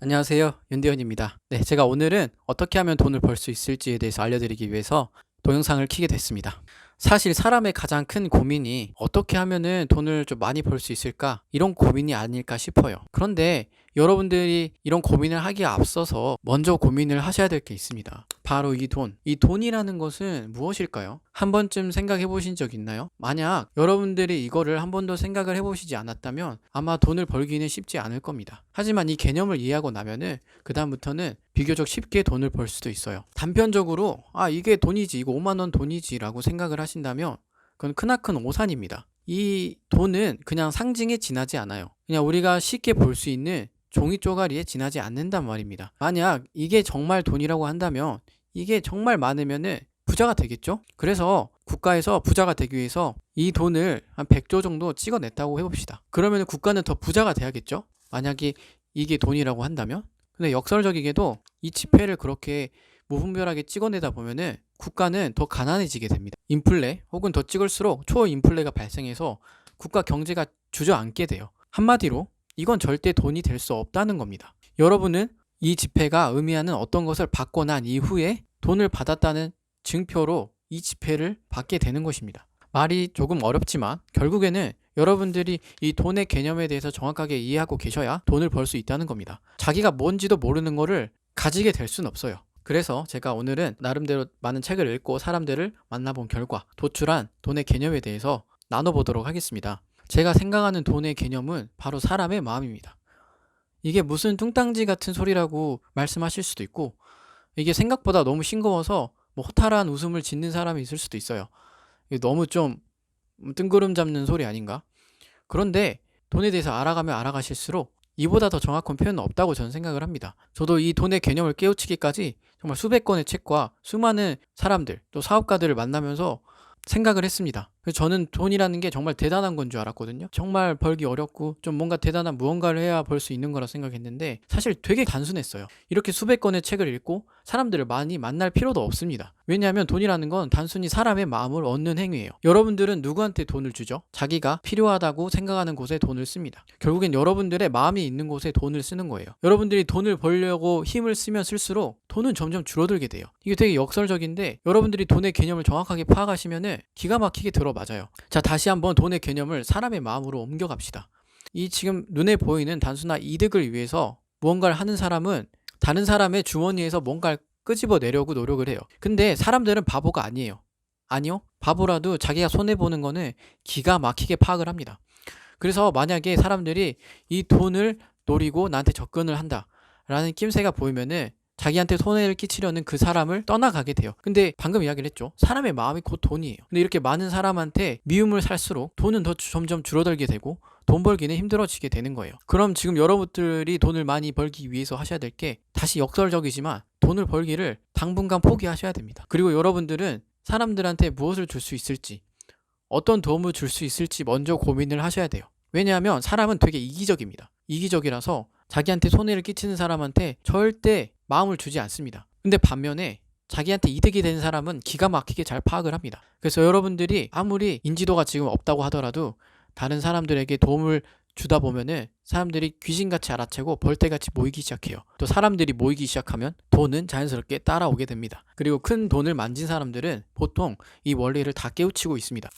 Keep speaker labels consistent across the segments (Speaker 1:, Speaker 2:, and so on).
Speaker 1: 안녕하세요. 윤대현입니다. 네, 제가 오늘은 어떻게 하면 돈을 벌 수 있을지에 대해서 알려드리기 위해서 동영상을 켜게 됐습니다. 사실 사람의 가장 큰 고민이 어떻게 하면은 돈을 좀 많이 벌 수 있을까? 이런 고민이 아닐까 싶어요. 그런데 여러분들이 이런 고민을 하기에 앞서서 먼저 고민을 하셔야 될 게 있습니다. 바로 이 돈. 이 돈이라는 것은 무엇일까요? 한 번쯤 생각해 보신 적 있나요? 만약 여러분들이 이거를 한 번도 생각을 해 보시지 않았다면 아마 돈을 벌기는 쉽지 않을 겁니다. 하지만 이 개념을 이해하고 나면은 그다음부터는 비교적 쉽게 돈을 벌 수도 있어요. 단편적으로 이게 돈이지, 이거 5만 원 돈이지 라고 생각을 하신다면 그건 크나큰 오산입니다. 이 돈은 그냥 상징에 지나지 않아요. 그냥 우리가 쉽게 볼 수 있는 종이 쪼가리에 지나지 않는단 말입니다. 만약 이게 정말 돈이라고 한다면 이게 정말 많으면은 부자가 되겠죠? 그래서 국가에서 부자가 되기 위해서 이 돈을 한 100조 정도 찍어냈다고 해봅시다. 그러면 국가는 더 부자가 돼야겠죠? 만약에 이게 돈이라고 한다면? 근데 역설적이게도 이 지폐를 그렇게 무분별하게 찍어내다 보면은 국가는 더 가난해지게 됩니다. 인플레 혹은 더 찍을수록 초인플레가 발생해서 국가 경제가 주저앉게 돼요. 한마디로 이건 절대 돈이 될 수 없다는 겁니다. 여러분은 이 지폐가 의미하는 어떤 것을 받고 난 이후에 돈을 받았다는 증표로 이 지폐를 받게 되는 것입니다. 말이 조금 어렵지만 결국에는 여러분들이 이 돈의 개념에 대해서 정확하게 이해하고 계셔야 돈을 벌 수 있다는 겁니다. 자기가 뭔지도 모르는 거를 가지게 될 수는 없어요. 그래서 제가 오늘은 나름대로 많은 책을 읽고 사람들을 만나본 결과 도출한 돈의 개념에 대해서 나눠보도록 하겠습니다. 제가 생각하는 돈의 개념은 바로 사람의 마음입니다. 이게 무슨 뚱땅지 같은 소리라고 말씀하실 수도 있고 이게 생각보다 너무 싱거워서 허탈한 웃음을 짓는 사람이 있을 수도 있어요. 이게 너무 좀 뜬구름 잡는 소리 아닌가? 그런데 돈에 대해서 알아가면 알아가실수록 이보다 더 정확한 표현은 없다고 저는 생각을 합니다. 저도 이 돈의 개념을 깨우치기까지 정말 수백 권의 책과 수많은 사람들 또 사업가들을 만나면서 생각을 했습니다. 그래서 저는 돈이라는 게 정말 대단한 건 줄 알았거든요. 정말 벌기 어렵고 좀 뭔가 대단한 무언가를 해야 벌 수 있는 거라 생각했는데 사실 되게 단순했어요. 이렇게 수백 권의 책을 읽고 사람들을 많이 만날 필요도 없습니다. 왜냐하면 돈이라는 건 단순히 사람의 마음을 얻는 행위예요. 여러분들은 누구한테 돈을 주죠? 자기가 필요하다고 생각하는 곳에 돈을 씁니다. 결국엔 여러분들의 마음이 있는 곳에 돈을 쓰는 거예요. 여러분들이 돈을 벌려고 힘을 쓰면 쓸수록 돈은 점점 줄어들게 돼요. 이게 되게 역설적인데 여러분들이 돈의 개념을 정확하게 파악하시면은 기가 막히게 들어맞아요. 자, 다시 한번 돈의 개념을 사람의 마음으로 옮겨갑시다. 이 지금 눈에 보이는 단순한 이득을 위해서 무언가를 하는 사람은 다른 사람의 주머니에서 뭔가를 끄집어내려고 노력을 해요. 근데 사람들은 바보가 아니에요. 아니요? 바보라도 자기가 손해보는 거는 기가 막히게 파악을 합니다. 그래서 만약에 사람들이 이 돈을 노리고 나한테 접근을 한다 라는 낌새가 보이면은 자기한테 손해를 끼치려는 그 사람을 떠나가게 돼요. 근데 방금 이야기를 했죠. 사람의 마음이 곧 돈이에요. 근데 이렇게 많은 사람한테 미움을 살수록 돈은 더 점점 줄어들게 되고 돈 벌기는 힘들어지게 되는 거예요. 그럼 지금 여러분들이 돈을 많이 벌기 위해서 하셔야 될 게 다시 역설적이지만 돈을 벌기를 당분간 포기하셔야 됩니다. 그리고 여러분들은 사람들한테 무엇을 줄 수 있을지 어떤 도움을 줄 수 있을지 먼저 고민을 하셔야 돼요. 왜냐하면 사람은 되게 이기적입니다. 이기적이라서 자기한테 손해를 끼치는 사람한테 절대 마음을 주지 않습니다. 근데 반면에 자기한테 이득이 되는 사람은 기가 막히게 잘 파악을 합니다. 그래서 여러분들이 아무리 인지도가 지금 없다고 하더라도 다른 사람들에게 도움을 주다 보면은 사람들이 귀신같이 알아채고 벌떼같이 모이기 시작해요. 또 사람들이 모이기 시작하면 돈은 자연스럽게 따라오게 됩니다. 그리고 큰 돈을 만진 사람들은 보통 이 원리를 다 깨우치고 있습니다.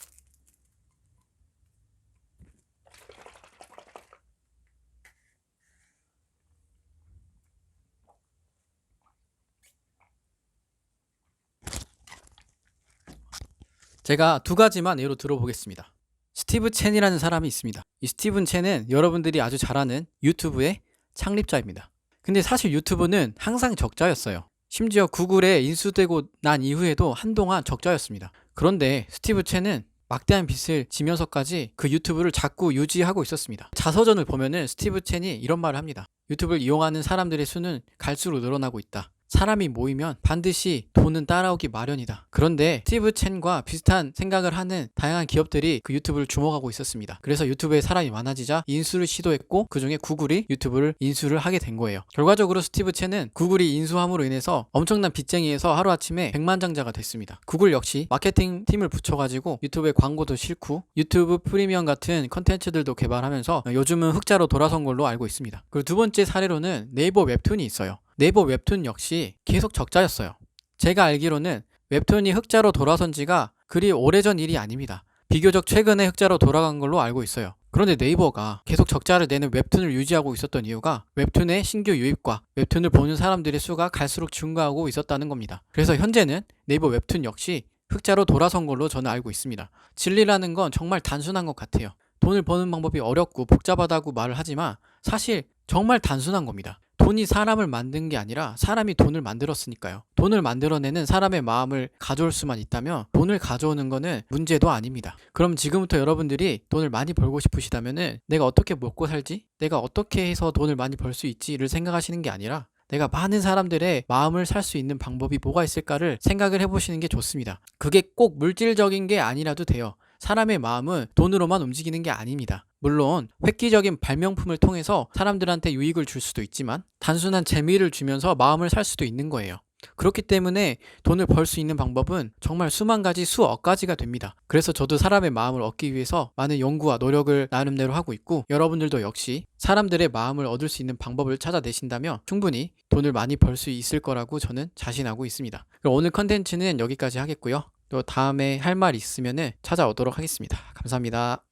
Speaker 1: 제가 두 가지만 예로 들어보겠습니다. 스티브 첸이라는 사람이 있습니다. 이 스티븐 첸은 여러분들이 아주 잘 아는 유튜브의 창립자입니다. 근데 사실 유튜브는 항상 적자였어요. 심지어 구글에 인수되고 난 이후에도 한동안 적자였습니다. 그런데 스티브 첸은 막대한 빚을 지면서까지 그 유튜브를 자꾸 유지하고 있었습니다. 자서전을 보면은 스티브 첸이 이런 말을 합니다. 유튜브를 이용하는 사람들의 수는 갈수록 늘어나고 있다. 사람이 모이면 반드시 돈은 따라오기 마련이다. 그런데 스티브 첸과 비슷한 생각을 하는 다양한 기업들이 그 유튜브를 주목하고 있었습니다. 그래서 유튜브에 사람이 많아지자 인수를 시도했고 그중에 구글이 유튜브를 인수를 하게 된 거예요. 결과적으로 스티브 첸은 구글이 인수함으로 인해서 엄청난 빚쟁이에서 하루아침에 백만장자가 됐습니다. 구글 역시 마케팅 팀을 붙여가지고 유튜브에 광고도 싣고 유튜브 프리미엄 같은 컨텐츠들도 개발하면서 요즘은 흑자로 돌아선 걸로 알고 있습니다. 그리고 두 번째 사례로는 네이버 웹툰이 있어요. 네이버 웹툰 역시 계속 적자였어요. 제가 알기로는 웹툰이 흑자로 돌아선 지가 그리 오래전 일이 아닙니다. 비교적 최근에 흑자로 돌아간 걸로 알고 있어요. 그런데 네이버가 계속 적자를 내는 웹툰을 유지하고 있었던 이유가 웹툰의 신규 유입과 웹툰을 보는 사람들의 수가 갈수록 증가하고 있었다는 겁니다. 그래서 현재는 네이버 웹툰 역시 흑자로 돌아선 걸로 저는 알고 있습니다. 진리라는 건 정말 단순한 것 같아요. 돈을 버는 방법이 어렵고 복잡하다고 말을 하지만 사실 정말 단순한 겁니다. 돈이 사람을 만든 게 아니라 사람이 돈을 만들었으니까요. 돈을 만들어내는 사람의 마음을 가져올 수만 있다면 돈을 가져오는 거는 문제도 아닙니다. 그럼 지금부터 여러분들이 돈을 많이 벌고 싶으시다면은 내가 어떻게 먹고 살지? 내가 어떻게 해서 돈을 많이 벌 수 있지를 생각하시는 게 아니라 내가 많은 사람들의 마음을 살 수 있는 방법이 뭐가 있을까를 생각을 해보시는 게 좋습니다. 그게 꼭 물질적인 게 아니라도 돼요. 사람의 마음은 돈으로만 움직이는 게 아닙니다. 물론 획기적인 발명품을 통해서 사람들한테 유익을 줄 수도 있지만 단순한 재미를 주면서 마음을 살 수도 있는 거예요. 그렇기 때문에 돈을 벌 수 있는 방법은 정말 수만 가지 수억 가지가 됩니다. 그래서 저도 사람의 마음을 얻기 위해서 많은 연구와 노력을 나름대로 하고 있고 여러분들도 역시 사람들의 마음을 얻을 수 있는 방법을 찾아내신다면 충분히 돈을 많이 벌 수 있을 거라고 저는 자신하고 있습니다. 그럼 오늘 컨텐츠는 여기까지 하겠고요. 또 다음에 할 말 있으면 찾아오도록 하겠습니다. 감사합니다.